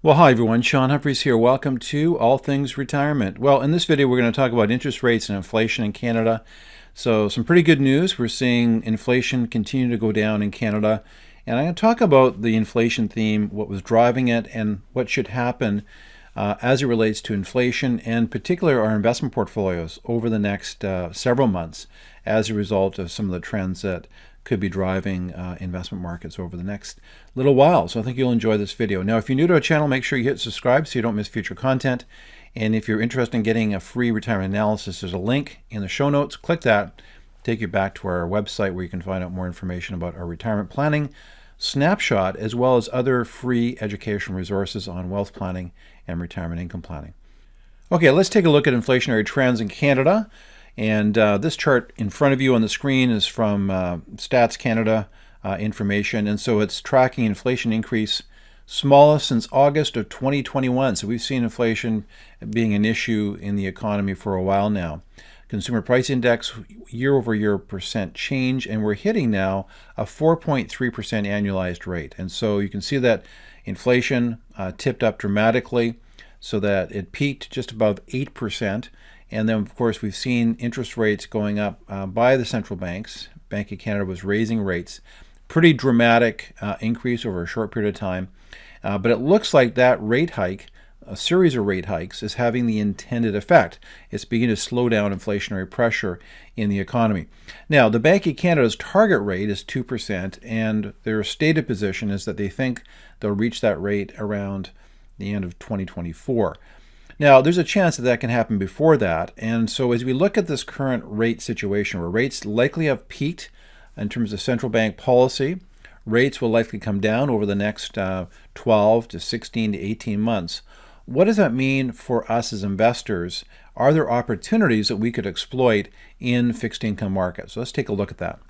Well, hi everyone, Shaun Humphries here. Welcome to All Things Retirement. Well, in this video, we're going to talk about interest rates and inflation in Canada. So some pretty good news. We're seeing inflation continue to go down in Canada. And I'm going to talk about the inflation theme, what was driving it, and what should happen as it relates to inflation, and particularly our investment portfolios over the next several months as a result of some of the trends that could be driving investment markets over the next little while. So I think you'll enjoy this video. Now, if you're new to our channel, make sure you hit subscribe so you don't miss future content. And if you're interested in getting a free retirement analysis, there's a link in the show notes. Click that, take you back to our website where you can find out more information about our retirement planning snapshot, as well as other free educational resources on wealth planning and retirement income planning. Okay, let's take a look at inflationary trends in Canada. And this chart in front of you on the screen is from Stats Canada information. And so it's tracking inflation increase smallest since August of 2021. So we've seen inflation being an issue in the economy for a while now. Consumer Price Index year over year percent change, and we're hitting now a 4.3% annualized rate. And so you can see that inflation tipped up dramatically so that it peaked just above 8%. And then, of course, we've seen interest rates going up by the central banks. Bank of Canada was raising rates. Pretty dramatic increase over a short period of time. But it looks like that rate hike, a series of rate hikes, is having the intended effect. It's beginning to slow down inflationary pressure in the economy. Now, the Bank of Canada's target rate is 2%, and their stated position is that they think they'll reach that rate around the end of 2024. Now, there's a chance that that can happen before that. And so as we look at this current rate situation where rates likely have peaked in terms of central bank policy, rates will likely come down over the next 12 to 16 to 18 months. What does that mean for us as investors? Are there opportunities that we could exploit in fixed income markets? So let's take a look at that.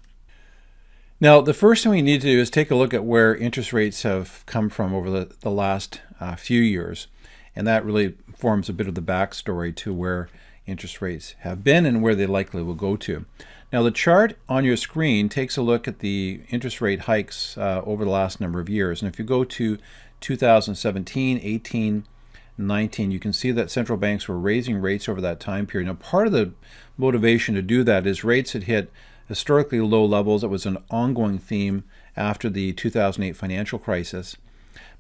Now, the first thing we need to do is take a look at where interest rates have come from over the last few years. And that really forms a bit of the backstory to where interest rates have been and where they likely will go to. Now, the chart on your screen takes a look at the interest rate hikes over the last number of years. And if you go to 2017, 18, 19, you can see that central banks were raising rates over that time period. Now, part of the motivation to do that is rates had hit historically low levels. It was an ongoing theme after the 2008 financial crisis.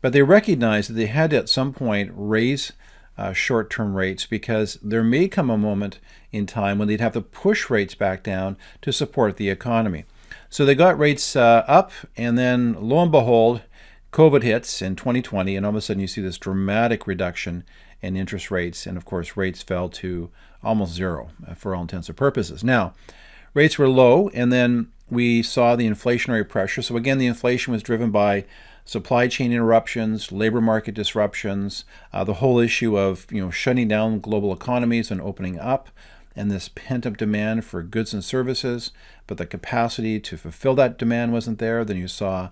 But they recognized that they had to at some point raise short-term rates because there may come a moment in time when they'd have to push rates back down to support the economy. So they got rates up, and then lo and behold, COVID hits in 2020, and all of a sudden you see this dramatic reduction in interest rates, and of course rates fell to almost zero for all intents and purposes. Now, rates were low, and then we saw the inflationary pressure. So again, the inflation was driven by supply chain interruptions, labor market disruptions, the whole issue of shutting down global economies and opening up, and this pent-up demand for goods and services, but the capacity to fulfill that demand wasn't there. Then you saw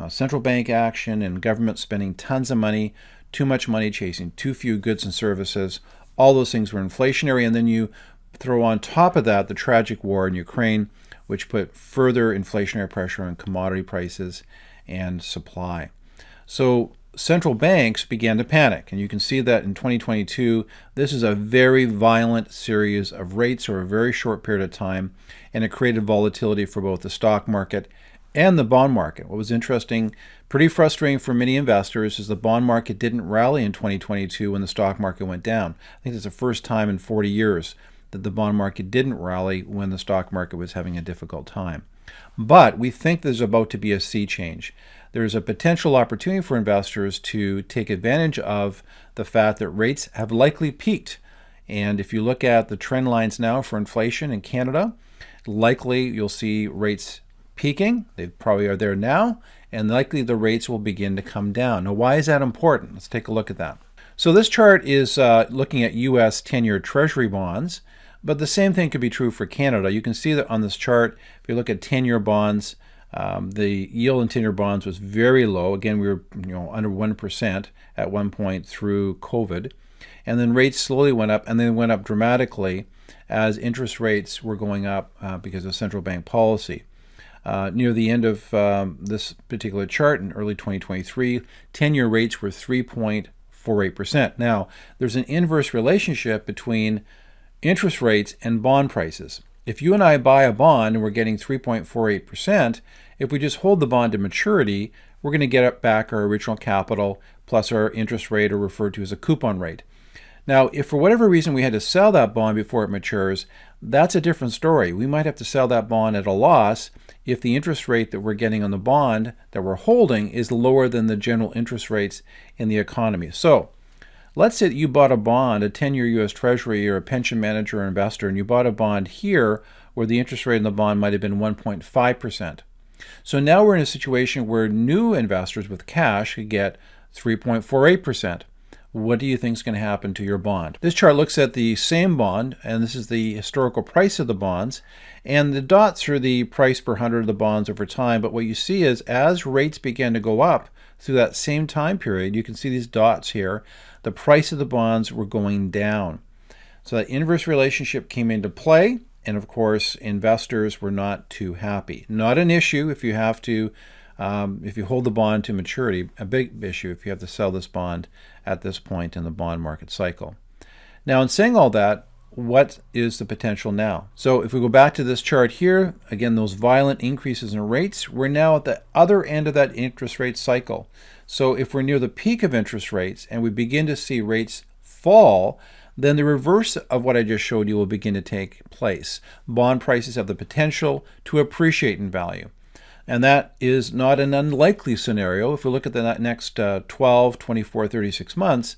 central bank action and government spending tons of money, too much money chasing too few goods and services. All those things were inflationary, and then you throw on top of that the tragic war in Ukraine, which put further inflationary pressure on commodity prices and supply. So central banks began to panic, and you can see that in 2022 this is a very violent series of rates over a very short period of time, and it created volatility for both the stock market and the bond market. What was interesting, pretty frustrating for many investors, is the bond market didn't rally in 2022 when the stock market went down. I think it's the first time in 40 years that the bond market didn't rally when the stock market was having a difficult time. But we think there's about to be a sea change. There's a potential opportunity for investors to take advantage of the fact that rates have likely peaked. And if you look at the trend lines now for inflation in Canada, likely you'll see rates peaking. They probably are there now, and likely the rates will begin to come down. Now, why is that important? Let's take a look at that. So this chart is looking at U.S. 10-year Treasury bonds. But the same thing could be true for Canada. You can see that on this chart, if you look at 10-year bonds, the yield in 10-year bonds was very low. Again, we were under 1% at one point through COVID. And then rates slowly went up, and then went up dramatically as interest rates were going up because of central bank policy. Near the end of this particular chart in early 2023, 10-year rates were 3.4%. 3.48%. Now, there's an inverse relationship between interest rates and bond prices. If you and I buy a bond and we're getting 3.48%, if we just hold the bond to maturity, we're going to get back our original capital plus our interest rate, or referred to as a coupon rate. Now, if for whatever reason we had to sell that bond before it matures, that's a different story. We might have to sell that bond at a loss if the interest rate that we're getting on the bond that we're holding is lower than the general interest rates in the economy. So let's say that you bought a bond, a 10-year U.S. Treasury, or a pension manager or investor, and you bought a bond here where the interest rate on the bond might have been 1.5%. So now we're in a situation where new investors with cash could get 3.48%. What do you think is going to happen to your bond? This chart looks at the same bond, and this is the historical price of the bonds, and the dots are the price per 100 of the bonds over time. But what you see is as rates began to go up through that same time period, you can see these dots here, the price of the bonds were going down. So that inverse relationship came into play, and of course investors were not too happy. Not an issue if you have to if you hold the bond to maturity, a big issue if you have to sell this bond at this point in the bond market cycle. Now, in saying all that, what is the potential now? So if we go back to this chart here, again, those violent increases in rates, we're now at the other end of that interest rate cycle. So if we're near the peak of interest rates and we begin to see rates fall, then the reverse of what I just showed you will begin to take place. Bond prices have the potential to appreciate in value. And that is not an unlikely scenario. If we look at the next 12, 24, 36 months,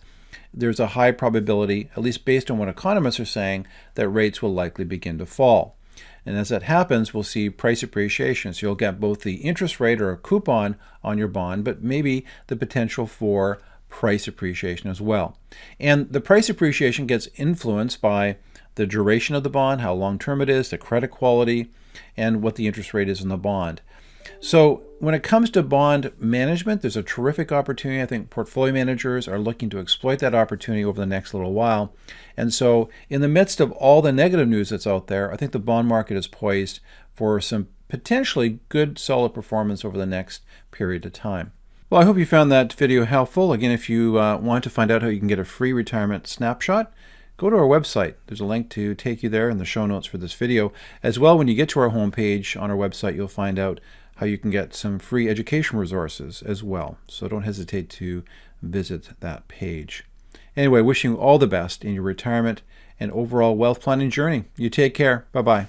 there's a high probability, at least based on what economists are saying, that rates will likely begin to fall. And as that happens, we'll see price appreciation. So you'll get both the interest rate or a coupon on your bond, but maybe the potential for price appreciation as well. And the price appreciation gets influenced by the duration of the bond, how long-term it is, the credit quality, and what the interest rate is in the bond. So when it comes to bond management, there's a terrific opportunity. I think portfolio managers are looking to exploit that opportunity over the next little while. And so in the midst of all the negative news that's out there, I think the bond market is poised for some potentially good, solid performance over the next period of time. Well, I hope you found that video helpful. Again, if you want to find out how you can get a free retirement snapshot, go to our website. There's a link to take you there in the show notes for this video. As well, when you get to our homepage on our website, you'll find out how you can get some free education resources as well. So don't hesitate to visit that page. Anyway, wishing you all the best in your retirement and overall wealth planning journey. You take care. Bye-bye.